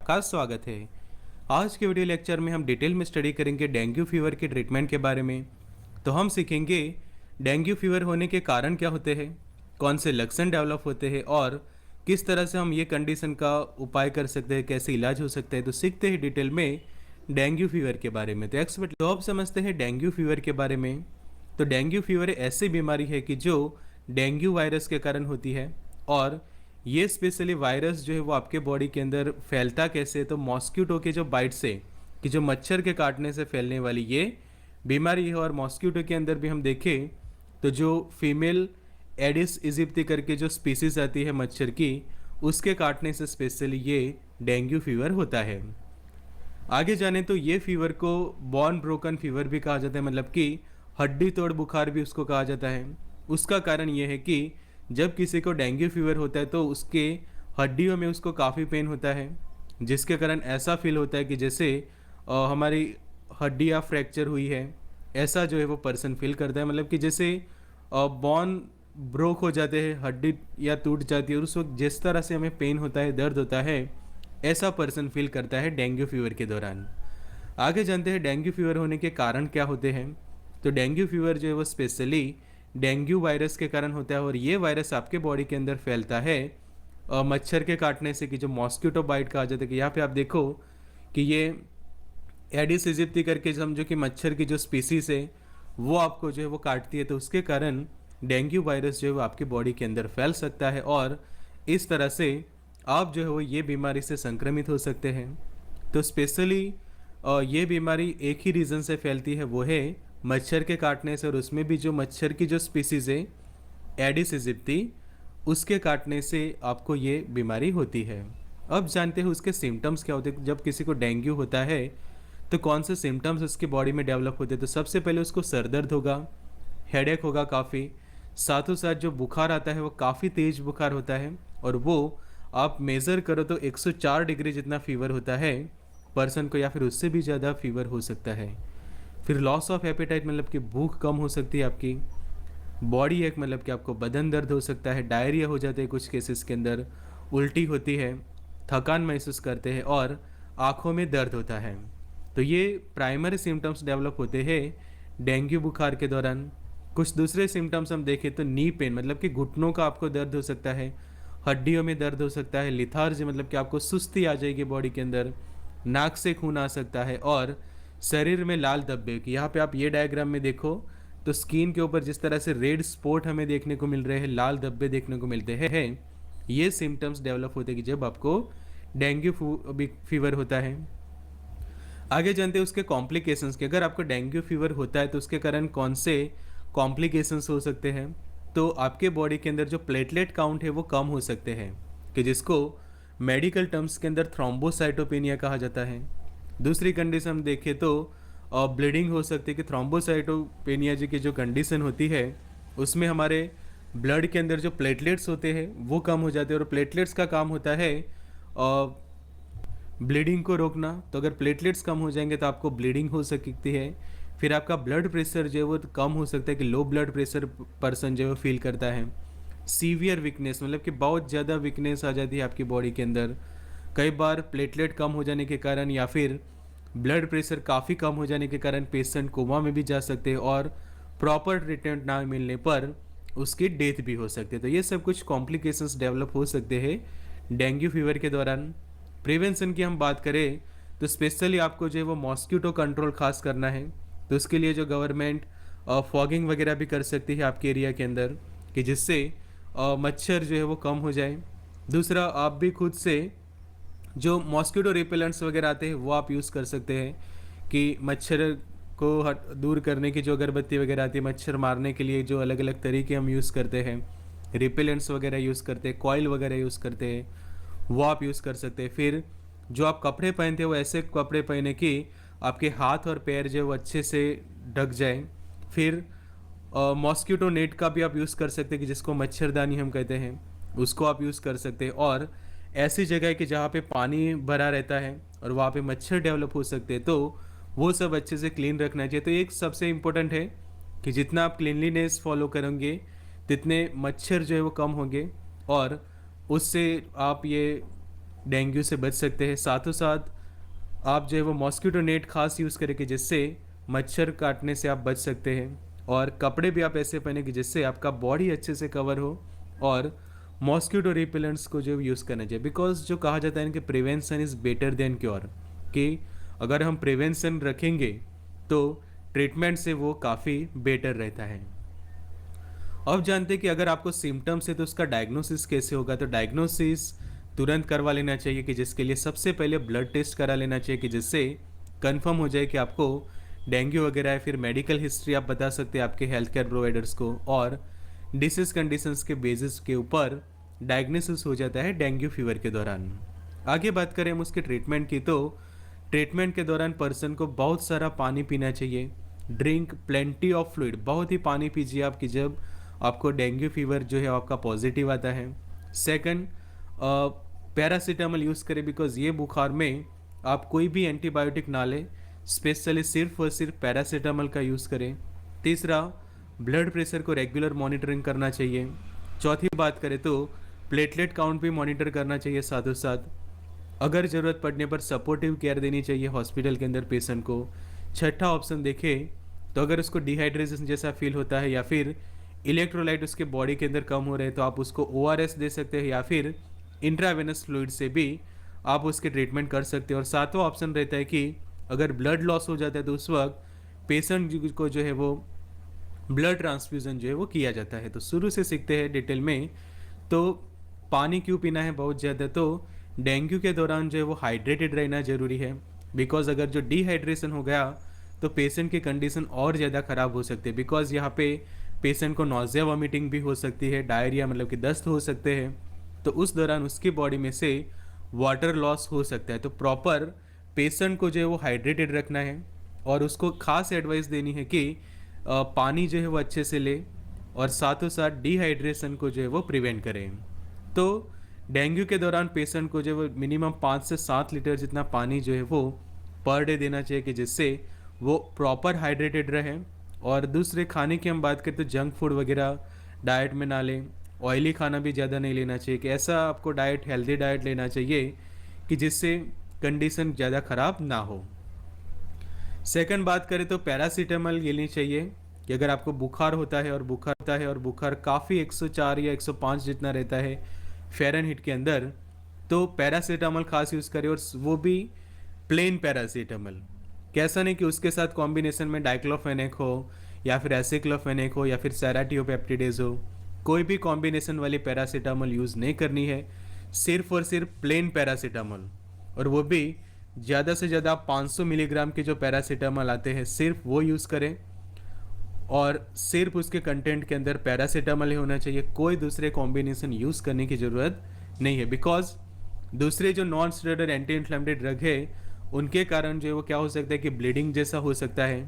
खास स्वागत है। आज के वीडियो लेक्चर में हम डिटेल में स्टडी करेंगे डेंगू फीवर के ट्रीटमेंट के बारे में। तो हम सीखेंगे डेंगू फीवर होने के कारण क्या होते हैं, कौन से लक्षण डेवलप होते हैं और किस तरह से हम ये कंडीशन का उपाय कर सकते हैं, कैसे इलाज हो सकता है। तो सीखते हैं डिटेल में डेंगू फीवर के बारे में। तो अब समझते हैं डेंगू फीवर के बारे में। तो डेंगू फीवर ऐसी बीमारी है कि जो डेंगू वायरस के कारण होती है, और ये स्पेशली वायरस जो है वो आपके बॉडी के अंदर फैलता कैसे है, तो मॉस्किटो के जो बाइट से, कि जो मच्छर के काटने से फैलने वाली ये बीमारी है। और मॉस्किटो के अंदर भी हम देखें तो जो फीमेल एडिस इजिप्टी करके जो स्पीसीज आती है मच्छर की, उसके काटने से स्पेशली ये डेंगू फीवर होता है। आगे जाने तो ये फीवर को बॉन ब्रोकन फीवर भी कहा जाता है, मतलब कि हड्डी तोड़ बुखार भी उसको कहा जाता है। उसका कारण ये है कि जब किसी को डेंगू फीवर होता है तो उसके हड्डियों में उसको काफ़ी पेन होता है, जिसके कारण ऐसा फील होता है कि जैसे हमारी हड्डियाँ फ्रैक्चर हुई है, ऐसा जो है वो पर्सन फील करता है। मतलब कि जैसे बॉन ब्रोक हो जाते हैं, हड्डी या टूट जाती है, और उस वक्त जिस तरह से हमें पेन होता है, दर्द होता है, ऐसा पर्सन फील करता है डेंगू फीवर के दौरान। आगे जानते हैं डेंगू फीवर होने के कारण क्या होते हैं। तो डेंगू फीवर जो है वो स्पेशली डेंगू वायरस के कारण होता है, और ये वायरस आपके बॉडी के अंदर फैलता है मच्छर के काटने से, कि जो मॉस्किटो बाइट कहा जाता है। कि यहाँ पे आप देखो कि ये एडिस इजिप्टी करके समझो कि मच्छर की जो स्पीसीज है वो आपको जो है वो काटती है, तो उसके कारण डेंगू वायरस जो है वो आपकी बॉडी के अंदर फैल सकता है, और इस तरह से आप जो है वो ये बीमारी से संक्रमित हो सकते हैं। तो स्पेशली ये बीमारी एक ही रीज़न से फैलती है, वो है मच्छर के काटने से, और उसमें भी जो मच्छर की जो स्पीसीज है एडिस इजिप्टी, उसके काटने से आपको ये बीमारी होती है। अब जानते हैं उसके सिम्टम्स क्या होते हैं। जब किसी को डेंगू होता है तो कौन से सिम्टम्स उसकी बॉडी में डेवलप होते हैं। तो सबसे पहले उसको सर दर्द होगा, हेडेक होगा काफ़ी, साथों साथ जो बुखार आता है वो काफ़ी तेज बुखार होता है, और वो आप मेज़र करो तो 104 डिग्री जितना फीवर होता है पर्सन को, या फिर उससे भी ज़्यादा फीवर हो सकता है। फिर लॉस ऑफ एपेटाइट, मतलब कि भूख कम हो सकती है आपकी, बॉडी एक, मतलब कि आपको बदन दर्द हो सकता है, डायरिया हो जाता है कुछ केसेस के अंदर, उल्टी होती है, थकान महसूस करते हैं, और आँखों में दर्द होता है। तो ये प्राइमरी सिम्टम्स डेवलप होते हैं डेंगू बुखार के दौरान। कुछ दूसरे सिम्टम्स हम देखें तो नी पेन, मतलब कि घुटनों का आपको दर्द हो सकता है, हड्डियों में दर्द हो सकता है, लिथार्जी, मतलब कि आपको सुस्ती आ जाएगी बॉडी के अंदर, नाक से खून आ सकता है, और शरीर में लाल धब्बे। कि यहाँ पे आप ये डायग्राम में देखो तो स्किन के ऊपर जिस तरह से रेड स्पॉट हमें देखने को मिल रहे हैं, लाल धब्बे देखने को मिलते हैं, ये सिम्टम्स डेवलप होते हैं कि जब आपको डेंगू फीवर होता है। आगे जानते हैं उसके कॉम्प्लिकेशंस के। अगर आपको डेंगू फीवर होता है तो उसके कारण कौन से कॉम्प्लिकेशंस हो सकते हैं। तो आपके बॉडी के अंदर जो प्लेटलेट काउंट है वो कम हो सकते हैं, कि जिसको मेडिकल टर्म्स के अंदर थ्रोम्बोसाइटोपेनिया कहा जाता है। दूसरी कंडीशन हम देखें तो ब्लीडिंग हो सकती है, कि थ्रोम्बोसाइटोपेनिया जी की जो कंडीशन होती है उसमें हमारे ब्लड के अंदर जो प्लेटलेट्स होते हैं वो कम हो जाते हैं, और प्लेटलेट्स का काम होता है ब्लीडिंग को रोकना। तो अगर प्लेटलेट्स कम हो जाएंगे तो आपको ब्लीडिंग हो सकती है। फिर आपका ब्लड प्रेशर जो है वो कम हो सकता है, कि लो ब्लड प्रेशर पर्सन जो है फील करता है। सीवियर वीकनेस, मतलब कि बहुत ज़्यादा वीकनेस आ जाती है आपकी बॉडी के अंदर, कई बार प्लेटलेट कम हो जाने के कारण या फिर ब्लड प्रेशर काफ़ी कम हो जाने के कारण पेशेंट कोमा में भी जा सकते हैं, और प्रॉपर ट्रीटमेंट ना मिलने पर उसकी डेथ भी हो सकती है। तो ये सब कुछ कॉम्प्लिकेशंस डेवलप हो सकते हैं डेंगू फीवर के दौरान। प्रिवेंशन की हम बात करें तो स्पेशली आपको जो है वो मॉस्किटो कंट्रोल खास करना है। तो उसके लिए जो गवर्नमेंट फॉगिंग वगैरह भी कर सकती है आपके एरिया के अंदर, कि जिससे मच्छर जो है वो कम हो जाए। दूसरा, आप भी खुद से जो मॉस्किटो रिपेलेंट्स वगैरह आते हैं वो आप यूज़ कर सकते हैं, कि मच्छर को दूर करने की जो अगरबत्ती वगैरह आती है, मच्छर मारने के लिए जो अलग अलग तरीके हम यूज़ करते हैं, रिपेलेंट्स वगैरह यूज़ करते हैं, कॉइल वगैरह यूज़ करते हैं, वो आप यूज़ कर सकते हैं। फिर जो आप कपड़े पहनते हैं वो ऐसे कपड़े पहने कि आपके हाथ और पैर जो है वो अच्छे से ढक जाए। फिर मॉस्किटो नेट का भी आप यूज़ कर सकते हैं, कि जिसको मच्छरदानी हम कहते हैं, उसको आप यूज़ कर सकते हैं। और ऐसी जगह है कि जहाँ पे पानी भरा रहता है और वहाँ पे मच्छर डेवलप हो सकते हैं, तो वो सब अच्छे से क्लीन रखना चाहिए। तो एक सबसे इम्पोर्टेंट है कि जितना आप क्लीनलीनेस फॉलो करेंगे तितने मच्छर जो है वो कम होंगे, और उससे आप ये डेंगू से बच सकते हैं। साथों साथ आप जो है वो मॉस्किटो नेट खास यूज़ करें कि जिससे मच्छर काटने से आप बच सकते हैं। और कपड़े भी आप ऐसे पहने कि जिससे आपका बॉडी अच्छे से कवर हो। और मॉस्किटो रिपेलेंट्स को जो यूज़ करना चाहिए, बिकॉज जो कहा जाता है कि prevention is better than cure, कि अगर हम प्रिवेंशन रखेंगे तो ट्रीटमेंट से वो काफ़ी बेटर रहता है। अब जानते हैं कि अगर आपको सिम्टम्स है तो उसका डायग्नोसिस कैसे होगा। तो डायग्नोसिस तुरंत करवा लेना चाहिए, कि जिसके लिए सबसे पहले ब्लड टेस्ट करा लेना चाहिए, कि जिससे कंफर्म हो जाए कि आपको डेंगू वगैरह है। फिर मेडिकल हिस्ट्री आप बता सकते हैं आपके हेल्थ केयर प्रोवाइडर्स को, और डिसीज कंडीशंस के बेसिस के ऊपर डायग्नोसिस हो जाता है डेंगू फीवर के दौरान। आगे बात करें हम उसके ट्रीटमेंट की, तो ट्रीटमेंट के दौरान पर्सन को बहुत सारा पानी पीना चाहिए। ड्रिंक प्लेंटी ऑफ फ्लूइड, बहुत ही पानी पीजिए आपकी जब आपको डेंगू फीवर जो है आपका पॉजिटिव आता है। सेकंड, पैरासीटामोल यूज़ करें, बिकॉज ये बुखार में आप कोई भी एंटीबायोटिक ना लें, स्पेशली सिर्फ और सिर्फ पैरासीटामोल का यूज़ करें। तीसरा, ब्लड प्रेशर को रेगुलर मॉनिटरिंग करना चाहिए। चौथी बात करें तो प्लेटलेट काउंट भी मॉनिटर करना चाहिए साथों साथ। अगर ज़रूरत पड़ने पर सपोर्टिव केयर देनी चाहिए हॉस्पिटल के अंदर पेशेंट को। छठा ऑप्शन देखें तो अगर उसको डिहाइड्रेशन जैसा फील होता है या फिर इलेक्ट्रोलाइट उसके बॉडी के अंदर कम हो रहे हैं तो आप उसको ORS दे सकते हैं, या फिर इंट्रावेनस फ्लूइड से भी आप उसके ट्रीटमेंट कर सकते हैं। और सातवां ऑप्शन रहता है कि अगर ब्लड लॉस हो जाता है तो उस वक्त पेशेंट को जो है वो ब्लड ट्रांसफ्यूज़न जो है वो किया जाता है। तो शुरू से सीखते हैं डिटेल में। तो पानी क्यों पीना है बहुत ज़्यादा, तो डेंगू के दौरान जो है वो हाइड्रेटेड रहना ज़रूरी है, बिकॉज अगर जो डिहाइड्रेशन हो गया तो पेशेंट की कंडीशन और ज़्यादा ख़राब हो सकती है। बिकॉज यहाँ पे पेशेंट को नॉजिया वॉमिटिंग भी हो सकती है, डायरिया मतलब कि दस्त हो सकते हैं। तो उस दौरान उसकी बॉडी में से वाटर लॉस हो सकता है। तो प्रॉपर पेशेंट को जो है वो हाइड्रेटेड रखना है, और उसको खास एडवाइस देनी है कि पानी जो है वो अच्छे से ले, और साथों साथ डिहाइड्रेशन को जो है वो प्रिवेंट करें। तो डेंगू के दौरान पेशेंट को जो है वो मिनिमम 5 से 7 लीटर जितना पानी जो है वो पर डे देना चाहिए, कि जिससे वो प्रॉपर हाइड्रेटेड रहे। और दूसरे खाने की हम बात करें तो जंक फूड वगैरह डाइट में ना लें, ऑयली खाना भी ज़्यादा नहीं लेना चाहिए, कि ऐसा आपको डाइट हेल्दी डाइट लेना चाहिए कि जिससे कंडीशन ज़्यादा ख़राब ना हो। सेकंड बात करें तो पैरासीटामोल लेनी चाहिए, कि अगर आपको बुखार होता है और बुखार काफ़ी 104 या 105 जितना रहता है फ़ारेनहीट के अंदर, तो पैरासीटामोल खास यूज़ करें, और वो भी प्लेन पैरासीटामोल। कैसा नहीं कि उसके साथ कॉम्बिनेशन में डाइक्लोफेनेक हो या फिर एसिक्लोफेनेक हो या फिर सेराटियोपेप्टिडेज हो, कोई भी कॉम्बिनेशन वाली पैरासीटामोल यूज़ नहीं करनी है। सिर्फ और सिर्फ प्लेन पैरासीटामोल, और वो भी ज़्यादा से ज़्यादा 500 मिलीग्राम के जो पैरासीटामोल आते हैं सिर्फ वो यूज़ करें, और सिर्फ उसके कंटेंट के अंदर पैरासीटामोल ही होना चाहिए। कोई दूसरे कॉम्बिनेशन यूज़ करने की ज़रूरत नहीं है, बिकॉज दूसरे जो non steroidal anti inflammatory drug है उनके कारण जो है वो क्या हो सकता है कि ब्लीडिंग जैसा हो सकता है।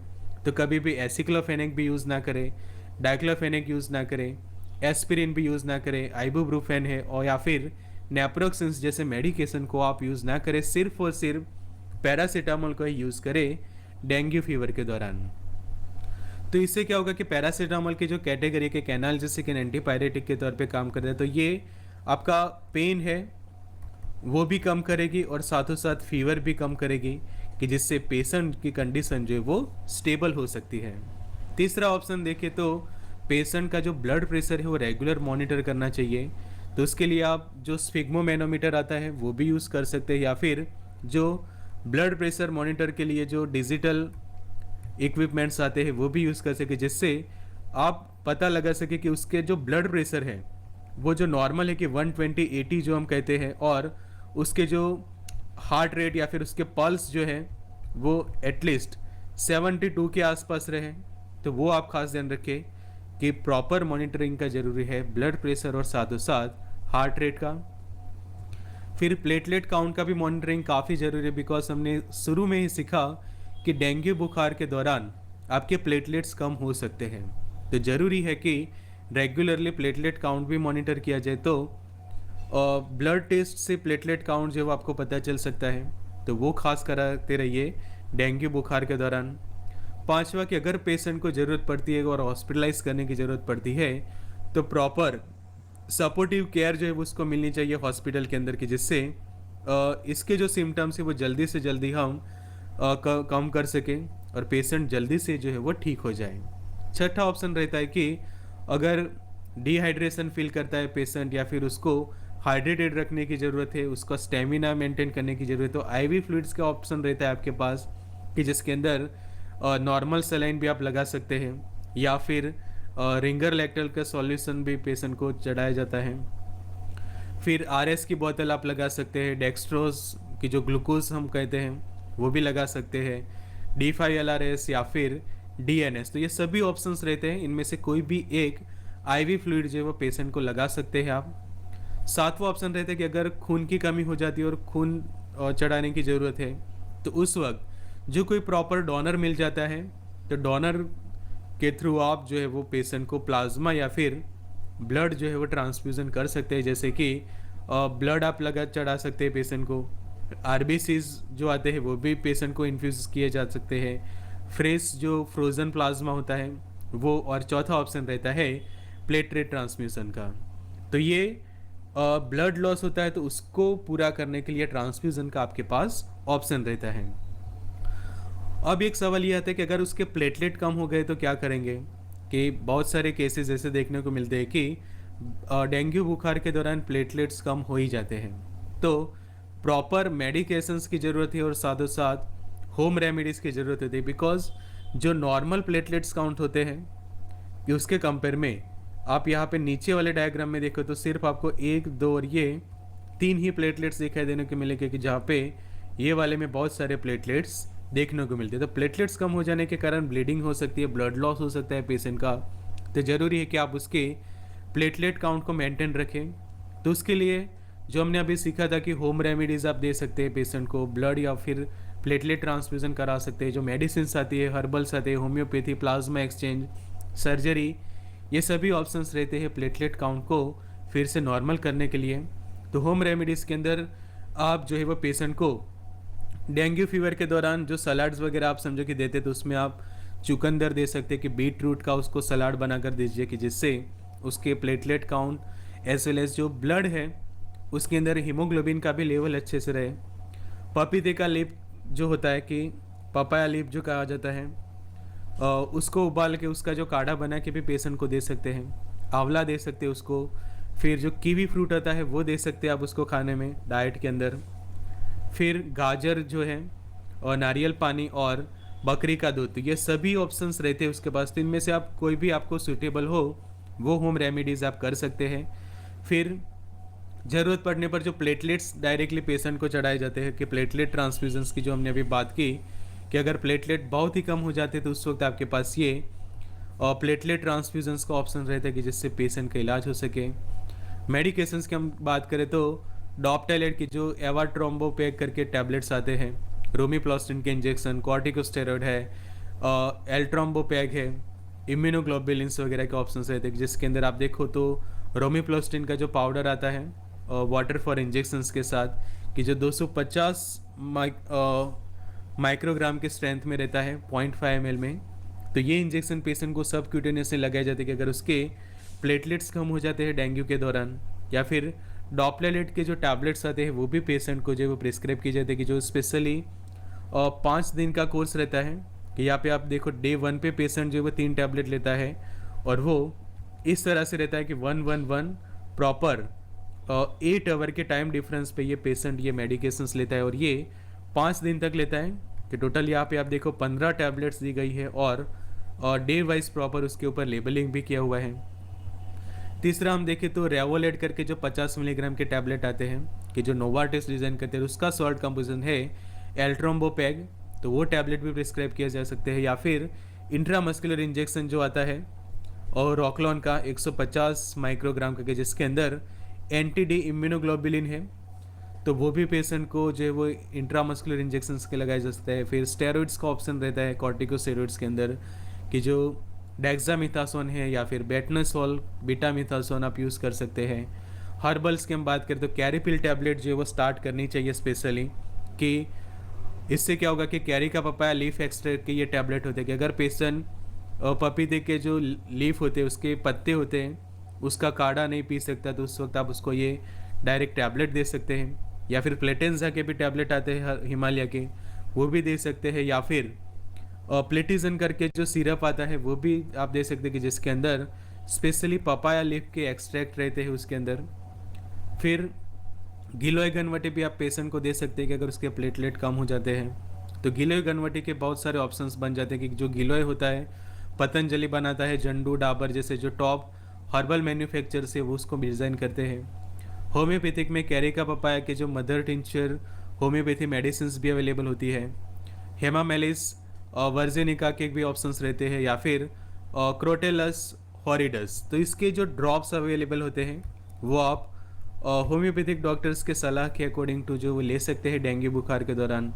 तो कभी भी एसिक्लोफेनेक भी यूज़ ना करें, डाइक्लोफेनेक यूज़ ना करें, एस्पिरिन भी यूज़ ना करें, आइबुप्रोफेन है और या फिर नेप्रोक्सिन्स जैसे मेडिकेशन को आप यूज़ ना करें। सिर्फ और सिर्फ पैरासीटामोल को ही यूज़ करें डेंगू फीवर के दौरान। तो इससे क्या होगा कि पैरासीटामोल की जो कैटेगरी के एनाल्जेसिक एंटीपायरेटिक के तौर पे काम करता है, तो ये आपका पेन है वो भी कम करेगी और साथों साथ फीवर भी कम करेगी, कि जिससे पेशेंट की कंडीशन जो है वो स्टेबल हो सकती है। तीसरा ऑप्शन देखें तो पेशेंट का जो ब्लड प्रेशर है वो रेगुलर मॉनिटर करना चाहिए। तो उसके लिए आप जो स्फिग्मोमेनोमीटर आता है वो भी यूज़ कर सकते हैं, या फिर जो ब्लड प्रेशर मॉनिटर के लिए जो डिजिटल इक्विपमेंट्स आते हैं वो भी यूज़ कर सके, जिससे आप पता लगा सके कि उसके जो ब्लड प्रेशर है वो जो नॉर्मल है कि 120/80 जो हम कहते हैं, और उसके जो हार्ट रेट या फिर उसके पल्स जो है वो एटलीस्ट 72 के आसपास रहे। तो वो आप खास ध्यान रखें कि प्रॉपर मॉनिटरिंग का ज़रूरी है ब्लड प्रेशर और साथों साथ हार्ट रेट का। फिर प्लेटलेट काउंट का भी मॉनिटरिंग काफ़ी ज़रूरी है, बिकॉज हमने शुरू में ही सीखा कि डेंगू बुखार के दौरान आपके प्लेटलेट्स कम हो सकते हैं। तो ज़रूरी है कि रेगुलरली प्लेटलेट काउंट भी मॉनिटर किया जाए। तो ब्लड टेस्ट से प्लेटलेट काउंट जो है वो आपको पता चल सकता है, तो वो खास कराते रहिए डेंगू बुखार के दौरान। पांचवा कि अगर पेशेंट को ज़रूरत पड़ती है और हॉस्पिटलाइज करने की ज़रूरत पड़ती है तो प्रॉपर सपोर्टिव केयर जो है उसको मिलनी चाहिए हॉस्पिटल के अंदर, की जिससे इसके जो सिम्टम्स है वो जल्दी से जल्दी हम कम कर सकें और पेशेंट जल्दी से जो है वो ठीक हो जाए। छठा ऑप्शन रहता है कि अगर डिहाइड्रेशन फील करता है पेशेंट या फिर उसको हाइड्रेटेड रखने की ज़रूरत है, उसका स्टेमिना मेंटेन करने की ज़रूरत है, तो आईवी फ्लूइड्स का ऑप्शन रहता है आपके पास कि जिसके अंदर नॉर्मल सलाइन भी आप लगा सकते हैं या फिर रिंगर लैक्टल का सॉल्यूशन भी पेशेंट को चढ़ाया जाता है। फिर आरएस की बोतल आप लगा सकते हैं, डेक्सट्रोज की जो ग्लूकोज हम कहते हैं वो भी लगा सकते हैं, D5LRS या फिर DNS। तो ये सभी ऑप्शंस रहते हैं, इनमें से कोई भी एक आईवी फ्लूइड जो है वो पेशेंट को लगा सकते हैं आप। सातवां ऑप्शन रहता है कि अगर खून की कमी हो जाती है और खून चढ़ाने की ज़रूरत है तो उस वक्त जो कोई प्रॉपर डोनर मिल जाता है तो डोनर के थ्रू आप जो है वो पेशेंट को प्लाज्मा या फिर ब्लड जो है वो ट्रांसफ्यूज़न कर सकते हैं। जैसे कि ब्लड आप लगा चढ़ा सकते हैं पेशेंट को, आरबीसीज जो आते हैं वो भी पेशेंट को इन्फ्यूज़ किए जा सकते हैं, फ्रेश जो फ्रोज़न प्लाज्मा होता है वो, और चौथा ऑप्शन रहता है प्लेटलेट ट्रांसमिशन का। तो ये ब्लड लॉस होता है तो उसको पूरा करने के लिए ट्रांसफ्यूज़न का आपके पास ऑप्शन रहता है। अब एक सवाल ये आता है कि अगर उसके प्लेटलेट कम हो गए तो क्या करेंगे, कि बहुत सारे केसेस ऐसे देखने को मिलते हैं कि डेंगू बुखार के दौरान प्लेटलेट्स कम हो ही जाते हैं, तो प्रॉपर मेडिकेशंस की ज़रूरत है और साथ साथ होम रेमेडीज़ की ज़रूरत होती है। बिकॉज जो नॉर्मल प्लेटलेट्स काउंट होते हैं कि उसके कंपेयर में आप यहाँ पे नीचे वाले डायग्राम में देखो तो सिर्फ आपको 1, 2 और ये 3 ही प्लेटलेट्स दिखाई देने को मिलेंगे, कि जहाँ पे ये वाले में बहुत सारे प्लेटलेट्स देखने को मिलते हैं। तो प्लेटलेट्स कम हो जाने के कारण ब्लीडिंग हो सकती है, ब्लड लॉस हो सकता है पेशेंट का, तो ज़रूरी है कि आप उसके प्लेटलेट काउंट को मेंटेन रखें। तो उसके लिए जो हमने अभी सीखा था कि होम रेमेडीज़ आप दे सकते हैं पेशेंट को, ब्लड या फिर प्लेटलेट ट्रांसफ्यूज़न करा सकते हैं, जो मेडिसिन आती है, हर्बल्स आते हैं, होम्योपैथी, प्लाज्मा एक्सचेंज, सर्जरी, ये सभी ऑप्शंस रहते हैं प्लेटलेट काउंट को फिर से नॉर्मल करने के लिए। तो होम रेमेडीज़ के अंदर आप जो है वो पेशेंट को डेंगू फीवर के दौरान जो सलाड्स वगैरह आप समझो कि देते, तो उसमें आप चुकंदर दे सकते हैं, कि बीट रूट का उसको सलाड बना कर दीजिए, कि जिससे उसके platelet count as well as जो ब्लड है उसके अंदर हीमोग्लोबिन का भी लेवल अच्छे से रहे। पपीते का लीफ जो होता है, कि पपाया लीफ जो कहा जाता है, उसको उबाल के उसका जो काढ़ा बना के भी पेशेंट को दे सकते हैं। आंवला दे सकते हैं उसको, फिर जो कीवी फ्रूट आता है वो दे सकते हैं आप उसको खाने में डाइट के अंदर। फिर गाजर जो है और नारियल पानी और बकरी का दूध, तो ये सभी ऑप्शंस रहते हैं उसके पास। तो इनमें से आप कोई भी आपको सूटेबल हो वो होम रेमेडीज़ आप कर सकते हैं। फिर ज़रूरत पड़ने पर जो प्लेटलेट्स डायरेक्टली पेशेंट को चढ़ाए जाते हैं, कि प्लेटलेट ट्रांसफ्यूजन्स की जो हमने अभी बात की, कि अगर प्लेटलेट बहुत ही कम हो जाते तो उस वक्त आपके पास ये प्लेटलेट ट्रांसफ्यूजन्स का ऑप्शन रहता है, कि जिससे पेशेंट का इलाज हो सके। मेडिकेशंस की हम बात करें तो डॉप्टेलेट की जो एवाट्रोम्बोपैग करके टैबलेट्स आते हैं, रोमीप्लास्टिन के इंजेक्शन, कॉर्टिकोस्टेरॉइड है, एल्ट्रोम्बोपैग है, इम्यूनोग्लोबुलिन्स वगैरह के ऑप्शन रहते हैं, जिसके अंदर आप देखो तो रोमीप्लास्टिन का जो पाउडर आता है वाटर फॉर इंजेक्शंस के साथ, कि जो 250 माइक्रोग्राम के स्ट्रेंथ में रहता है 0.5 ml में, तो ये इंजेक्शन पेशेंट को सब क्यूटेनियसली लगाए जाते हैं कि अगर उसके प्लेटलेट्स कम हो जाते हैं डेंगू के दौरान। या फिर डॉप्लेलेट के जो टैबलेट्स आते हैं वो भी पेशेंट को जो वो प्रिस्क्राइब किए जाते हैं, कि जो स्पेशली 5 दिन का कोर्स रहता है, कि यहाँ पे आप देखो डे 1 पे पेशेंट जो है वो 3 टैबलेट लेता है, और वो इस तरह से रहता है कि 1-1-1 प्रॉपर 8 आवर के टाइम डिफरेंस पे ये पेशेंट ये मेडिकेशंस लेता है, और ये 5 दिन तक लेता है। कि टोटल यहाँ पे आप देखो 15 टैबलेट्स दी गई है, और डे वाइज प्रॉपर उसके ऊपर लेबलिंग भी किया हुआ है। तीसरा हम देखें तो रेवोलेट करके जो 50 मिलीग्राम के टैबलेट आते हैं, कि जो नोवार्टिस डिज़ाइन करते हैं, उसका सॉल्ट कंपोजिशन है एल्ट्रोम्बोपैग, तो वो टैबलेट भी प्रिस्क्राइब किया जा सकते हैं। या फिर इंट्रामस्कुलर इंजेक्शन जो आता है और रॉकलॉन का 150 माइक्रोग्राम का, जिसके अंदर एंटी-डी इम्यूनोग्लोबुलिन है, तो वो भी पेशेंट को जो है वो इंट्रामस्कुलर इंजेक्शंस के लगाया जा सकता है। फिर स्टेरॉइड्स का ऑप्शन रहता है कॉर्टिकोस्टेरॉइड्स के अंदर, कि जो डेक्सामिथासोन है या फिर बेटनसोल, बीटामिथासोन आप यूज़ कर सकते हैं। हर्बल्स की हम बात करें तो कैरीपिल टैबलेट जो है वो स्टार्ट करनी चाहिए स्पेशली, कि इससे क्या होगा कि कैरी का पपाया लीफ एक्सट्रैक्ट के ये टैबलेट होते हैं, कि अगर पेशेंट पपीते के जो लीफ होते हैं उसके पत्ते होते हैं उसका काढ़ा नहीं पी सकता, तो उस वक्त आप उसको ये डायरेक्ट टैबलेट दे सकते हैं। या फिर प्लेटेंजा के भी टैबलेट आते हैं हिमालय के, वो भी दे सकते हैं, या फिर प्लेटिजन करके जो सिरप आता है वो भी आप दे सकते हैं कि जिसके अंदर स्पेशली पपाया लीफ के एक्सट्रैक्ट रहते हैं उसके अंदर। फिर गिलोय घनवटी भी आप पेशेंट को दे सकते हैं कि अगर उसके प्लेटलेट कम हो जाते हैं तो गिलोय घनवटी के बहुत सारे ऑप्शंस बन जाते हैं कि जो गिलोय होता है पतंजलि बनाता है, जंडू डाबर जैसे जो टॉप हर्बल मैन्युफैक्चर से वो उसको डिज़ाइन करते हैं। होम्योपैथिक में कैरिका पपाया के जो मदर टिंचर होम्योपैथी मेडिसिन भी अवेलेबल होती है। हेमामेलिस वर्जेनिका के भी ऑप्शंस रहते हैं, या फिर क्रोटेलस हॉरिडस। तो इसके जो ड्रॉप्स अवेलेबल होते हैं वो आप होम्योपैथिक डॉक्टर्स के सलाह के अकॉर्डिंग टू जो वो ले सकते हैं डेंगू बुखार के दौरान।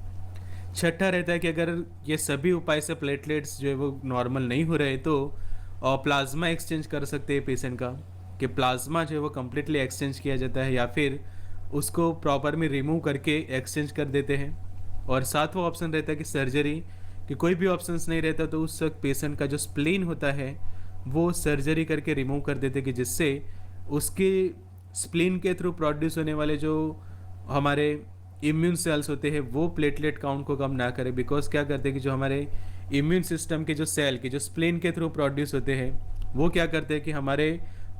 छठा रहता है कि अगर ये सभी उपाय से प्लेटलेट्स जो है वो नॉर्मल नहीं हो रहे तो प्लाज्मा एक्सचेंज कर सकते हैं पेशेंट का, कि प्लाज्मा जो है वो कम्प्लीटली एक्सचेंज किया जाता है या फिर उसको प्रॉपर में रिमूव करके एक्सचेंज कर देते हैं। और सातवां ऑप्शन रहता है कि सर्जरी, कि कोई भी ऑप्शंस नहीं रहता तो उस वक्त पेशेंट का जो स्प्लीन होता है वो सर्जरी करके रिमूव कर देते, कि जिससे उसके स्प्लीन के थ्रू प्रोड्यूस होने वाले जो हमारे इम्यून सेल्स होते हैं वो प्लेटलेट काउंट को कम ना करें। बिकॉज क्या करते हैं कि जो हमारे इम्यून सिस्टम के जो सेल के जो स्प्लीन के थ्रू प्रोड्यूस होते हैं वो क्या करते हैं कि हमारे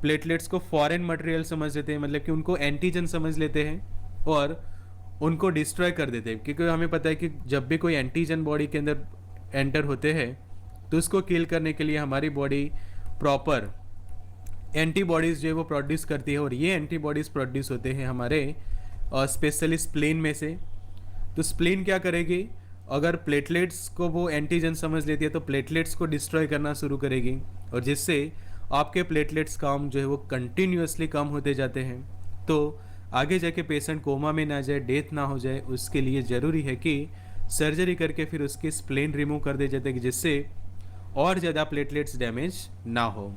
प्लेटलेट्स को फॉरेन मटेरियल समझ लेते हैं, मतलब कि उनको एंटीजन समझ लेते हैं और उनको डिस्ट्रॉय कर देते हैं। क्योंकि हमें पता है कि जब भी कोई एंटीजन बॉडी के अंदर एंटर होते हैं तो उसको किल करने के लिए हमारी बॉडी प्रॉपर एंटीबॉडीज़ जो है वो प्रोड्यूस करती है, और ये एंटीबॉडीज़ प्रोड्यूस होते हैं हमारे स्पेशली स्प्लीन में से। तो स्प्लीन क्या करेगी, अगर प्लेटलेट्स को वो एंटीजन समझ लेती है तो प्लेटलेट्स को डिस्ट्रॉय करना शुरू करेगी, और जिससे आपके प्लेटलेट्स काउंट जो है वो कंटिन्यूसली कम होते जाते हैं। तो आगे जाके पेशेंट कोमा में ना जाए, डेथ ना हो जाए, उसके लिए ज़रूरी है कि सर्जरी करके फिर उसके स्प्लीन रिमूव कर दिए जाते हैं, जिससे और ज़्यादा प्लेटलेट्स डैमेज ना हो।